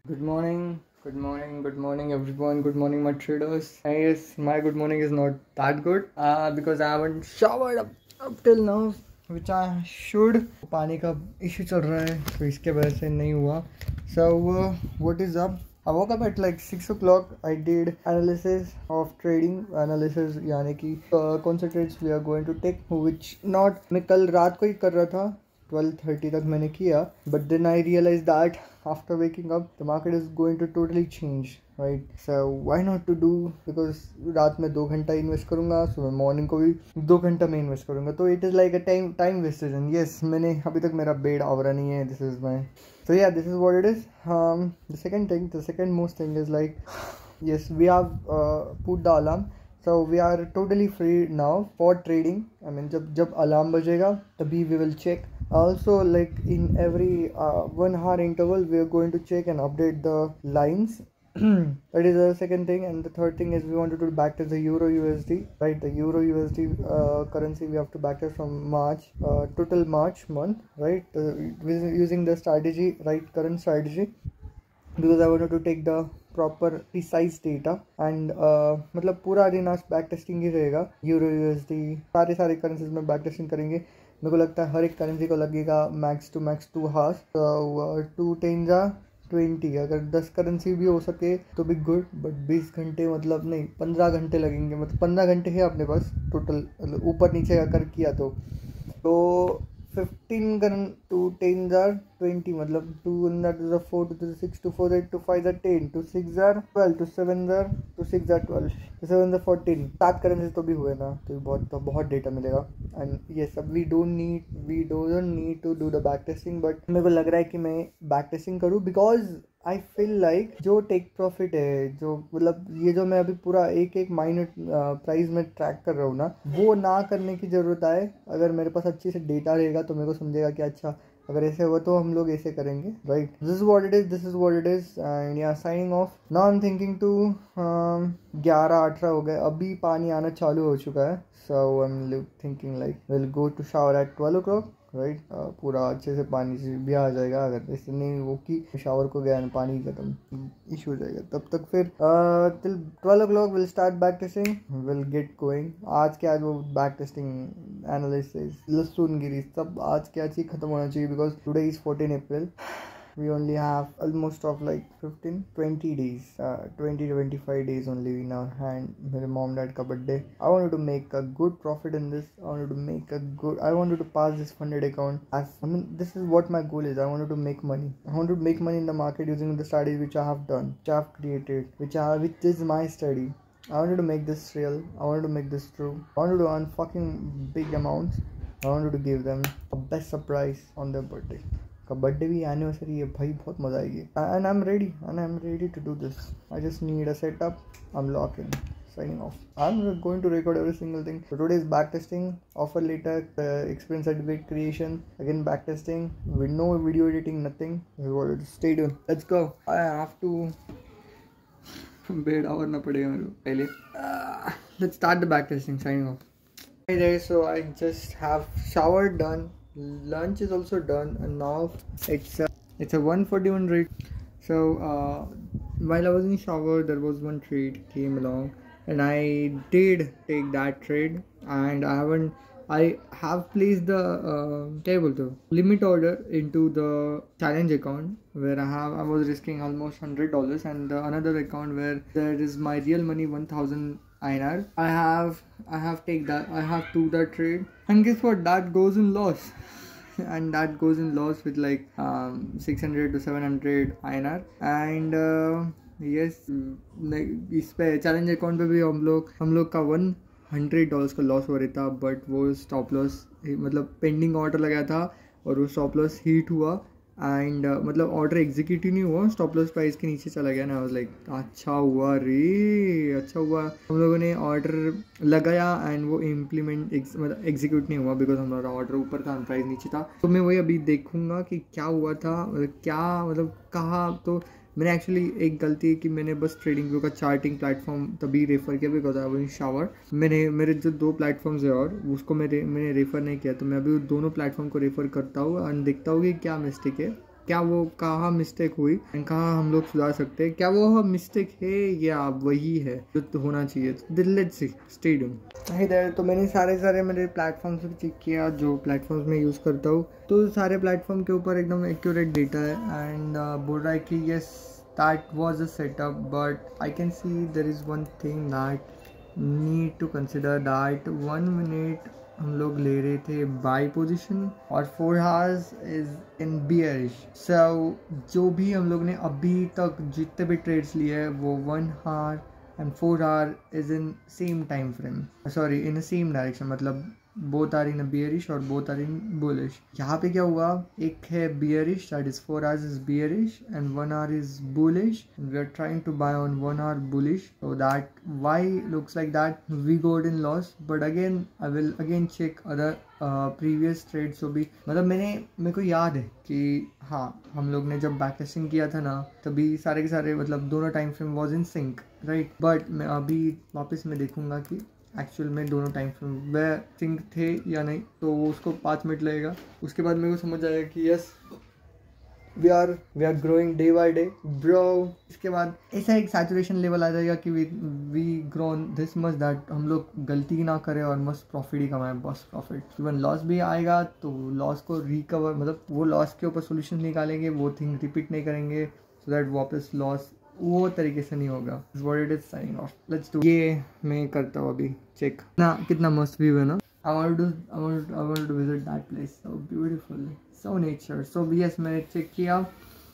Good morning, everyone. Good morning, my traders. Yes, my good morning is not that good because I haven't showered up till now, which I should. पानी का issue चल रहा है, तो इसके वजह से नहीं हुआ. So, what is up? I woke up at like 6 o'clock. I did analysis of trading. Analysis यानी कि कौन से trades we are going to take, which not मैं कल रात को ही कर रहा था. 12:30 तक मैंने किया, but then I realized that after waking up the market is going to totally change, right? So why not to do, because रात में 2 घंटा इन्वेस्ट करूंगा, सुबह मॉर्निंग को भी 2 घंटा में इन्वेस्ट करूंगा, तो it is like a time wastage. And yes, मैंने अभी तक मेरा बेड आवरा नहीं है. This is my, so yeah, this is what it is. The second most thing is like, yes, we have put the alarm. So we are totally free now for trading. I mean, जब alarm बजेगा तभी we will check. Also, like in every 1 hour interval, we are going to check and update the lines. That is the second thing. And the third thing is we wanted to backtest the Euro USD, right? The Euro USD currency we have to backtest from March, total March month, right? Using the strategy, right, current strategy, because I wanted to take the proper precise data and मतलब पूरा दिन आज back testing ही रहेगा. Euro USD सारे currencies में back testing करेंगे. मेरे को लगता है हर एक करेंसी को लगेगा मैक्स टू मैक्स 2 hours. 2 10 20. अगर 10 करेंसी भी हो सके तो भी गुड, बट 20 घंटे मतलब नहीं, 15 घंटे लगेंगे. मतलब 15 घंटे है अपने पास टोटल, मतलब ऊपर नीचे अगर किया तो 15 2 10 20, मतलब 2 4 2 6 2 4 8 2 5 10 2 6 12 2 7 2 6 12 2 7 14. 7 करेंसी तो भी हुए ना, तो बहुत डेटा मिलेगा. एंड ये सब we don't need to do the back testing, but मेरे को लग रहा है कि मैं बैक टेस्टिंग करूँ, बिकॉज आई फील लाइक जो टेक प्रॉफिट है, जो मतलब ये जो मैं अभी पूरा एक माइनर प्राइस में ट्रैक कर रहा हूँ ना, वो ना करने की ज़रूरत है. अगर मेरे पास अच्छी से डेटा रहेगा तो मेरे को समझेगा कि अच्छा अगर ऐसे हुआ तो हम लोग ऐसे करेंगे, right? This is what it is. And या signing off. Now I am thinking to 11-18 हो गए, अभी पानी आना चालू हो चुका है. So I am thinking like will go to shower at 12 o'clock, right? पूरा अच्छे से पानी से भी आ जाएगा. अगर ऐसे नहीं वो कि शावर को गया पानी खत्म, इशू हो जाएगा. तब तक फिर till 12 o'clock will start back testing, will get going. आज के आज वो बैक टेस्टिंग, एनालिसिस, लहसुन गिरी सब आज के आज ही खत्म होना चाहिए, because today is 14 April. We only have almost of like 15-20 days, 20-25 days only in our hand. मेरे mom dad का birthday. I wanted to make a good profit in this. I wanted to pass this funded account. This is what my goal is. I wanted to make money. I want to make money in the market using the studies which I have done, which I have created, which is my study. I wanted to make this real. I wanted to make this true. I wanted to earn fucking big amounts. I wanted to give them a best surprise on their birthday. का birthday भी anniversary है भाई, बहुत मजा आएगी. And I am ready to do this. I just need a setup. I am locking. Signing off. I'm going to record every single thing. So today is back testing, offer letter, experience certificate creation, again back testing with no video editing, nothing. Stay tuned. Let's go. I have to bed hour ना पड़ेगा मेरे को पहले. Let's start the back testing. Signing off. Hey there. So I just have showered, done. Lunch is also done, and now it's a 141 rate. So while I was in shower, there was one trade came along, and I did take that trade, and I have placed the table to limit order into the challenge account where I was risking almost $100, and the another account where there is my real money 1000 INR. I have take that. I have took that trade, and guess what? That goes in loss. And that goes in loss with like 600 to 700 INR. And yes, इस पे challenge account पे भी हम लोग का $100 का loss हो रहा था. बट वो स्टॉप लॉस मतलब पेंडिंग ऑर्डर लगाया था और वो स्टॉप लॉस हिट हुआ. एंड मतलब ऑर्डर एग्जीक्यूट ही नहीं हुआ, स्टॉप लॉस प्राइस के नीचे चला गया ना. वाज लाइक अच्छा हुआ रे, अच्छा हुआ हम लोगों ने ऑर्डर लगाया एंड वो इम्प्लीमेंट मतलब एग्जीक्यूट नहीं हुआ, बिकॉज हमारा ऑर्डर ऊपर था, प्राइस नीचे था. तो मैं वही अभी देखूंगा कि क्या हुआ था, क्या मतलब कहाँ. तो मैंने एक्चुअली एक गलती है कि मैंने बस ट्रेडिंग व्यू का चार्टिंग प्लेटफॉर्म तभी रेफ़र किया, बिकॉज आई वाज शावर. मेरे जो 2 प्लेटफॉर्म्स है और उसको मैंने रेफ़र नहीं किया, तो मैं अभी दोनों प्लेटफॉर्म को रेफ़र करता हूँ और देखता हूँ कि क्या मिस्टेक है. क्या वो कहाँ मिस्टेक हुई एंड कहाँ हम लोग सुधार सकते हैं, क्या वो मिस्टेक है या वही है जो तो होना चाहिए। Let's see, stay tuned. तो मैंने सारे मेरे प्लेटफॉर्म्स पे चेक किया जो प्लेटफॉर्म्स में यूज़ करता हूँ, तो सारे प्लेटफॉर्म के ऊपर एकदम एक्यूरेट डेटा है एंड बोल रहा है कि yes that was a setup, but I can see there is one thing that need to consider, that 1 minute हम लोग ले रहे थे बाई पोजीशन और 4 hours is in bearish। so जो भी हम लोग ने अभी तक जितने भी ट्रेड्स लिए हैं वो 1 hour and 4 hour is in same time frame, sorry in the same direction, मतलब both are in a bearish और both are in bullish। यहाँ पे क्या हुआ, एक है bearish that is 4 hours is bearish and 1 hour is bullish and we are trying to buy on 1 hour bullish, so that why looks like that we got in loss, but again I will again check other previous trades। तो भी मतलब मेरे को याद है कि हाँ हम लोग ने जब बैक टेस्टिंग किया था ना तभी सारे के सारे मतलब दोनों time frame was in sync, right. But मैं अभी वापस में देखूंगा कि एक्चुअल में दोनों टाइम फ्रेम वह सिंक थे या नहीं, तो वो उसको 5 मिनट लगेगा। उसके बाद मेरे को समझ आएगा कि yes we are growing day by day bro. इसके बाद ऐसा एक सैचुरेशन लेवल आ जाएगा कि we grown this much that हम लोग गलती ना करें और मस्त प्रॉफिट ही कमाएं, बस प्रॉफिट। इवन लॉस भी आएगा तो लॉस को रिकवर, मतलब वो लॉस के ऊपर सोल्यूशन निकालेंगे, वो थिंग रिपीट नहीं करेंगे सो दैट वापस लॉस वो तरीके से नहीं होगा। What it is signing off, let's do. ये मैं करता हूँ अभी चेक ना, कितना मस्त व्यू है ना। I want to visit that place, so beautiful, so nature, so yes मैंने चेक किया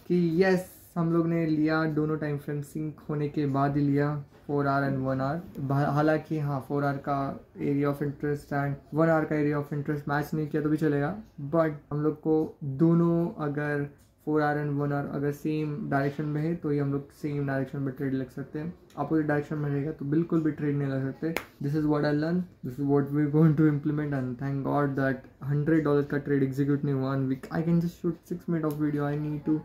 कि yes हम लोग ने लिया दोनों टाइम फ्रेम सिंक होने के बाद ही लिया 4 hour and 1 hour। हालांकि हाँ 4 hour का area of interest and 1 hour का एरिया ऑफ इंटरेस्ट मैच नहीं किया तो भी चलेगा, बट हम लोग को दोनों अगर 4 hour and 1 hour अगर सेम डायरेक्शन में है तो ही हम लोग सेम डायरेक्शन में ट्रेड लग सकते हैं। अपोजिट डायरेक्शन में रहेगा तो बिल्कुल भी ट्रेड नहीं लग सकते। This is what I learn, this is what we going to implement and thank God that $100 का ट्रेड एग्जीक्यूट नहीं हुआ 1 week। I can just shoot 6 minutes of video, I need to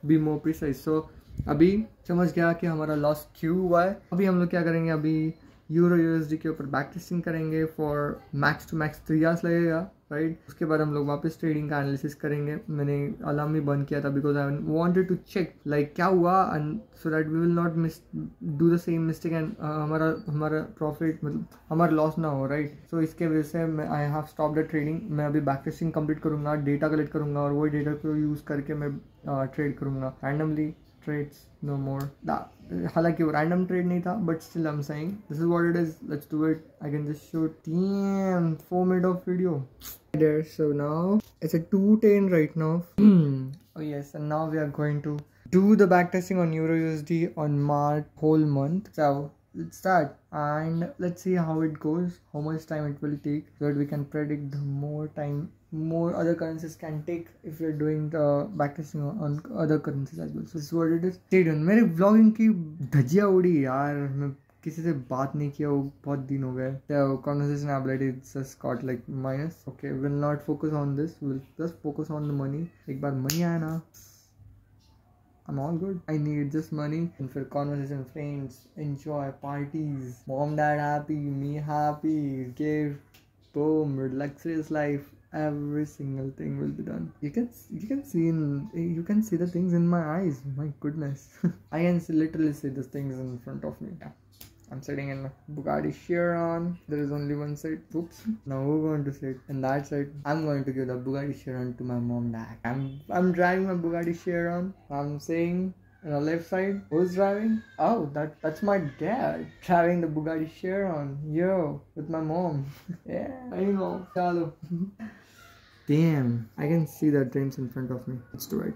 be more precise. So अभी समझ गया कि हमारा loss क्यों हुआ है। अभी हम लोग क्या करेंगे, अभी यूरो यूएसडी के ऊपर बैक टेस्टिंग करेंगे for max to max 3 hours लगेगा, राइट। उसके बाद हम लोग वापस ट्रेडिंग का एनालिसिस करेंगे। मैंने अलार्म भी बंद किया था because I wanted to check like क्या हुआ and so that we will not do the same mistake and हमारा प्रॉफिट मतलब हमारा लॉस ना हो, राइट। सो इसके वजह से मैं I have stop the trading. मैं अभी बैक टेस्टिंग कंप्लीट करूँगा, डेटा कलेक्ट करूँगा और वही डेटा को यूज़ करके मैं ट्रेड करूँगा रैंडमली ट्रेड्स नो मोर। हालांकि वो रैंडम ट्रेड नहीं था but still I am saying this is what it is, let's do it. I can just shoot 4 minutes of video there। So now it's a 2:10 right now। Oh yes, and now we are going to do the backtesting on Euro USD on March whole month। So let's start and let's see how it goes, how much time it will take so that we can predict the more time more other currencies can take if you're doing the backtesting on other currencies as well। So this is what it is। Stay tuned। मेरे vlogging की धजिया उड़ी यार, मैं किसी से बात नहीं किया वो बहुत दिन हो गए। So conversation ability just got like minus। Okay, we'll not focus on this, we'll just focus on the money। एक बार money आया ना I'm all good। I need just money and for conversation, friends, enjoy parties, mom dad happy, me happy, give boom, luxurious life, every single thing will be done। You can see the things in my eyes, my goodness। I can literally see the things in front of me। Yeah, I'm sitting in a Bugatti Chiron, there is only one side, oops, now we're going to sit in that side। I'm going to give the Bugatti Chiron to my mom dad। I'm driving my Bugatti Chiron, I'm saying on the left side, who's driving? Oh, that's my dad driving the Bugatti Chiron, yo, with my mom। Yeah, I know, chalo। Damn, I can see the dreams in front of me, let's do it।